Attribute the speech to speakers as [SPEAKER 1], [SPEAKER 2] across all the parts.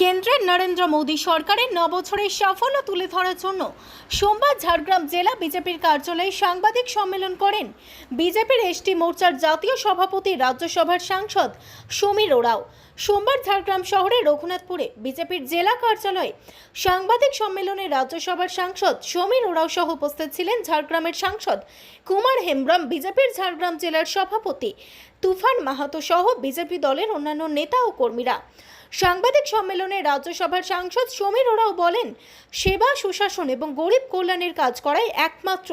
[SPEAKER 1] কেন্দ্রের নরেন্দ্র মোদী সরকারের 9 বছরের সাফল্য তুলে ধরার জন্য সোমবার ঝাড়গ্রাম জেলা বিজেপির কার্যালয়ে সাংবাদিক সম্মেলন করেন বিজেপির এসটি মোর্চার জাতীয় সভাপতি রাজ্যসভার সাংসদ সমীর ওরাও। সোমবার ঝাড়গ্রাম শহরের রঘুনাথপুরে বিজেপির জেলা কার্যালয়ে সাংবাদিক সম্মেলনে রাজ্যসভার সাংসদ সমীর ওরাও সহ উপস্থিত ছিলেন ঝাড়গ্রামের সাংসদ কুমার হেমব্রম, বিজেপির ঝাড়গ্রাম জেলার সভাপতি তুফান মাহাতো সহ বিজেপি দলের অন্যান্য নেতা ও কর্মীরা। সাংবাদিক সম্মেলনে রাজ্যসভার সাংসদ সমীর ওরাও বলেন, সেবা, সুশাসন এবং গরিব কল্যাণের কাজ করাই একমাত্র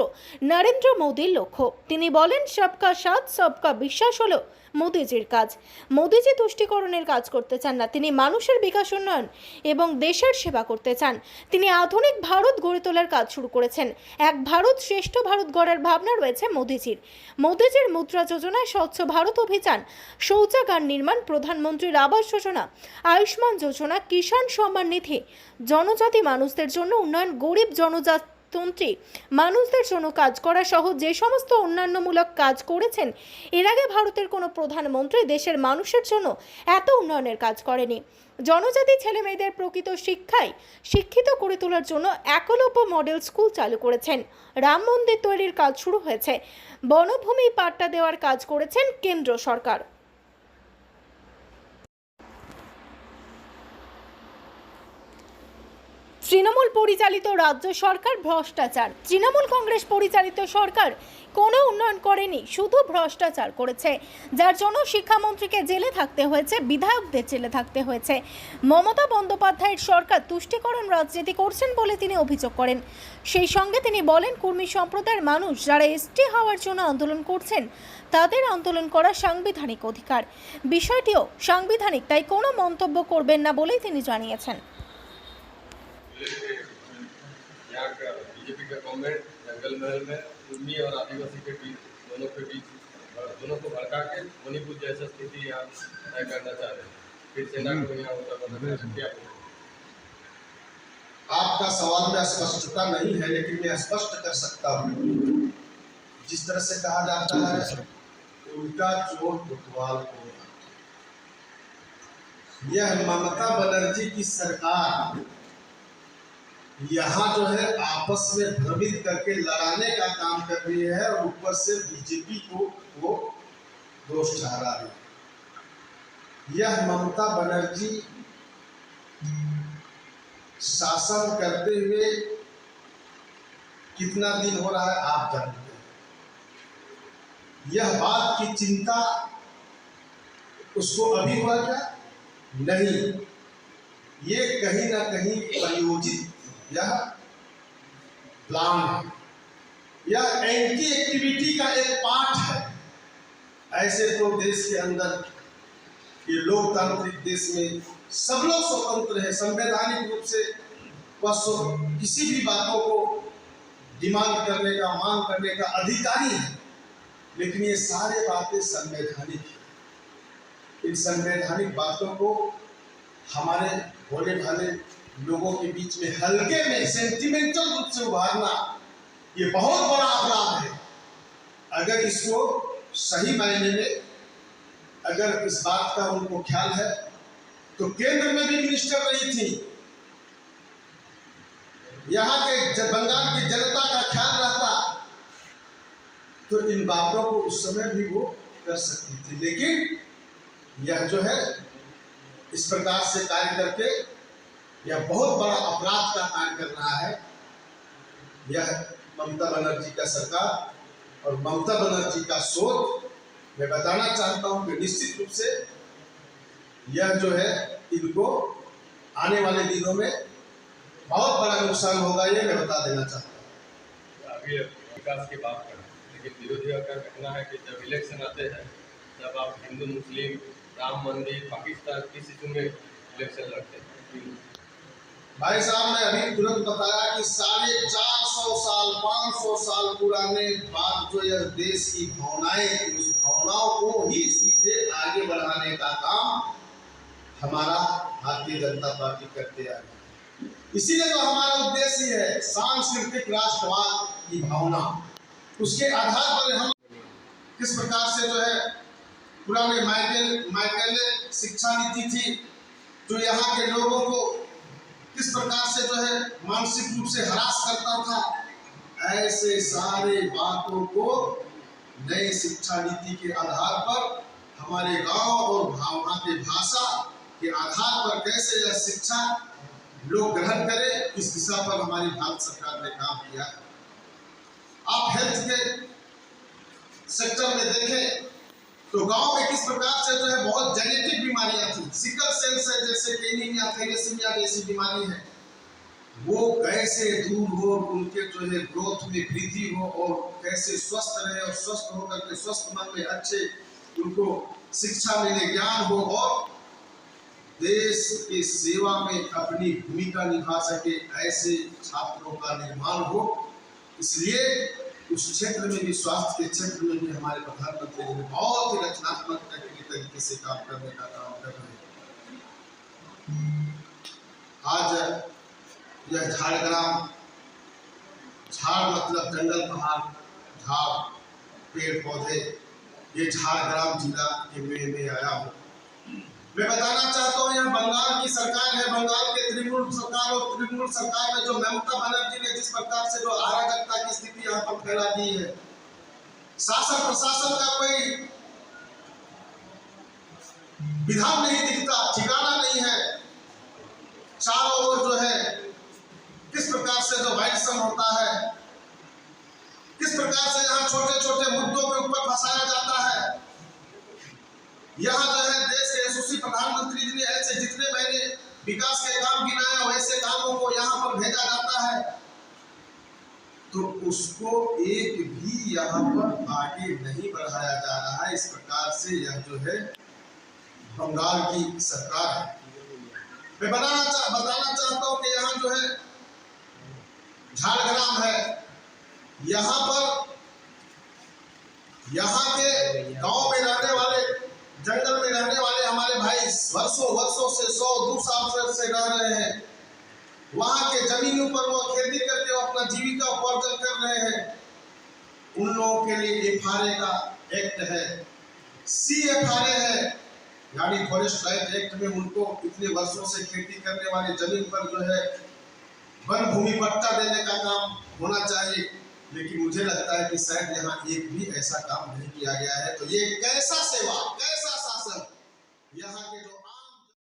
[SPEAKER 1] নরেন্দ্র মোদীর লক্ষ্য। তিনি বলেন, সবকা সাথ সবকা বিশ্বাস হলো মোদীজির কাজ। মোদীজি তুষ্টিকরণের কাজ করতে চান না, তিনি মানুষের বিকাশ, উন্নয়ন এবং দেশের সেবা করতে চান। তিনি আধুনিক ভারত গড়ে তোলার কাজ শুরু করেছেন। এক ভারত শ্রেষ্ঠ ভারত গড়ার ভাবনা রয়েছে মোদীজির। মোদীজির মুদ্রা যোজনা, স্বচ্ছ ভারত অভিযান, শৌচাগার নির্মাণ, প্রধানমন্ত্রীর আবাস যোজনা, আয়ুষ্মান যোজনা, কিষাণ সম্মান নিধি, জনজাতি মানুষদের জন্য উন্নয়ন, গরিব জনজাতি মানুষদের জন্য কাজ করা সহ যে সমস্ত অন্যান্যমূলক কাজ করেছেন, এর আগে ভারতের কোনো প্রধানমন্ত্রী দেশের মানুষের জন্য এত উন্নয়নের কাজ করেনি। জনজাতি ছেলে মেয়েদের প্রকৃত শিক্ষায় শিক্ষিত করে তোলার জন্য একলব্য মডেল স্কুল চালু করেছেন। রাম মন্দির তৈরির কাজ শুরু হয়েছে। বনভূমি পাট্টা দেওয়ার কাজ করেছেন কেন্দ্র সরকার। তৃণমূল পরিচালিত রাজ্য সরকার ভ্রষ্টাচার। তৃণমূল কংগ্রেস পরিচালিত সরকার কোনো উন্নয়ন করেনি, শুধু ভ্রষ্টাচার করেছে, যার জন্য শিক্ষামন্ত্রীকে জেলে থাকতে হয়েছে, বিধায়কদের জেলে থাকতে হয়েছে। মমতা বন্দ্যোপাধ্যায়ের সরকার তুষ্টিকরণ রাজনীতি করছেন বলে তিনি অভিযোগ করেন। সেই সঙ্গে তিনি বলেন, কর্মী সম্প্রদায়ের মানুষ যারা এসটি হওয়ার জন্য আন্দোলন করছেন, তাদের আন্দোলন করা সাংবিধানিক অধিকার। বিষয়টিও সাংবিধানিক, তাই কোনো মন্তব্য করবেন না বলেই তিনি জানিয়েছেন।
[SPEAKER 2] यहाँ का बीजेपी का गवर्नमेंट जंगल महल में उर्मी और आदिवासी के बीच दोनों को भड़का के मणिपुर जैसा स्थिति यहाँ तय करना चाह रहे हैं। फिर सेना को यहाँ क्या
[SPEAKER 3] आपका सवाल में स्पष्टता नहीं है, लेकिन मैं स्पष्ट कर सकता हूँ। जिस तरह से कहा जाता है, उल्टा चोर कोतवाल को। यह ममता बनर्जी की सरकार यहाँ जो है आपस में भ्रमित करके लड़ाने का काम कर रही है और ऊपर से बीजेपी को वो दोष ठहरा रही है। यह ममता बनर्जी शासन करते हुए कितना दिन हो रहा है आप जानते हैं। यह बात की चिंता उसको अभी हुआ क्या? नहीं, ये कहीं ना कहीं प्रयोजित यह प्लान है, यह एंटी एक्टिविटी का एक पार्ट है। ऐसे तो देश के अंदर, ये लोकतांत्रिक देश में सब लोग स्वतंत्र है, संवैधानिक रूप से बस किसी भी बातों को डिमांड करने का, मांग करने का अधिकारी है। लेकिन ये सारे बातें संवैधानिक है। इन संवैधानिक बातों को हमारे भोले भाले लोगों के बीच में हल्के में सेंटिमेंटल रूप से उभारना, ये बहुत बड़ा अपराध है। अगर इसको सही मायने में, अगर इस बात का उनको ख्याल है, तो केंद्र में भी मिनिस्टर रही थी, यहाँ के बंगाल की जनता का ख्याल रहता तो इन बातों को उस समय भी वो कर सकती थी। लेकिन यह जो है इस प्रकार से कार्य करके यह बहुत बड़ा अपराध का कार्य कर रहा है। यह ममता बनर्जी का सरकार और ममता बनर्जी का सोच, मैं बताना चाहता हूं कि निश्चित रूप से यह जो है इनको आने वाले दिनों में बहुत बड़ा नुकसान होगा, ये मैं बता देना चाहता हूँ।
[SPEAKER 2] अभी विकास की बात करें, लेकिन विरोधियों का कहना है कि जब इलेक्शन आते हैं, जब आप हिंदू मुस्लिम, राम मंदिर, पाकिस्तान किस इशू में इलेक्शन लड़ते हैं।
[SPEAKER 3] भाई साहब ने अभी तुरंत बताया कि 450 साल 500 साल पुराने बात जो यह देश की भावनाएं थी, उस भावनाओं को ही सीधे आगे बढ़ाने का काम हमारा भारतीय जनता पार्टी करते आ रही है। इसीलिए तो हमारा उद्देश्य है सांस्कृतिक राष्ट्रवाद की भावना, उसके आधार पर हम किस प्रकार से जो है पुराने माइकल शिक्षा नीति थी, जो यहाँ के लोगों को किस प्रकार से जो है मानसिक रूप से हरास करता था, ऐसे सारे बातों को नई शिक्षा नीति के आधार पर हमारे गांव और वहाँ के भाषा के आधार पर कैसे यह शिक्षा लोग ग्रहण करें, इस दिशा पर हमारी भारत सरकार ने काम किया है। आप हेल्थ के सेक्टर में देखें तो गांव में किस प्रकार से जो है बहुत जेनेटिक बीमारियां थी, सिकल सेल से जैसे एनीमिया, थैलेसीमिया जैसी बीमारी है, वो कैसे दूर हो, उनके जो है ग्रोथ में वृद्धि हो और कैसे स्वस्थ रहे और स्वस्थ होकर के स्वस्थ मन में अच्छे उनको शिक्षा मिले, ज्ञान हो और देश की सेवा में अपनी भूमिका निभा सके, ऐसे छात्रों का निर्माण हो। इसलिए उस क्षेत्र में भी, स्वास्थ्य के क्षेत्र में भी हमारे प्रधानमंत्री जी ने बहुत ही रचनात्मक तरीके से काम करने का काम कर रहे हैं। आज यह झाड़ग्राम, झाड़ मतलब जंगल, पहाड़, झाड़, पेड़ पौधे, ये झाड़ग्राम जिला के में आया हूँ। मैं बताना चाहता हूँ, यहाँ बंगाल की सरकार है, बंगाल के तृणमूल सरकार और तृणमूल सरकार में जो ममता बनर्जी ने जिस प्रकार से जो अराजकता की स्थिति यहाँ पर फैला दी है, शासन प्रशासन का कोई विधान नहीं दिखता, ठिकाना नहीं है। चारों ओर जो है किस प्रकार से जो वायलेशन होता है, किस प्रकार से यहाँ छोटे छोटे मुद्दों के ऊपर फंसाया जाता है। यहाँ जो है देश के यशस्वी प्रधानमंत्री जी ने ऐसे जितने मैंने विकास के काम गिनाया, वैसे कामों को यहाँ पर भेजा जाता है, तो उसको एक भी यहाँ पर आगे नहीं बढ़ाया जा रहा है। इस प्रकार से यह जो है बंगाल की सरकार है। मैं बताना चाहता हूँ कि यहाँ जो है झाड़ग्राम है, यहाँ पर यहाँ के गांव में रहने वाले, जंगल में रहने वाले हमारे भाई वर्षों से 100-200 साल से रह रहे हैं। वहाँ के जमीनों पर वो खेती करके वो अपना जीविका उपार्जन कर रहे हैं। उन लोगों के लिए FRA का एक्ट है, CFRA है, यानी फॉरेस्ट राइट एक्ट में उनको इतने वर्षों से खेती करने वाली जमीन पर जो है वन भूमि पट्टा देने का काम होना चाहिए। लेकिन मुझे लगता है कि शायद यहाँ एक भी ऐसा काम नहीं किया गया है। तो ये कैसा सेवा, कैसा शासन, यहाँ के जो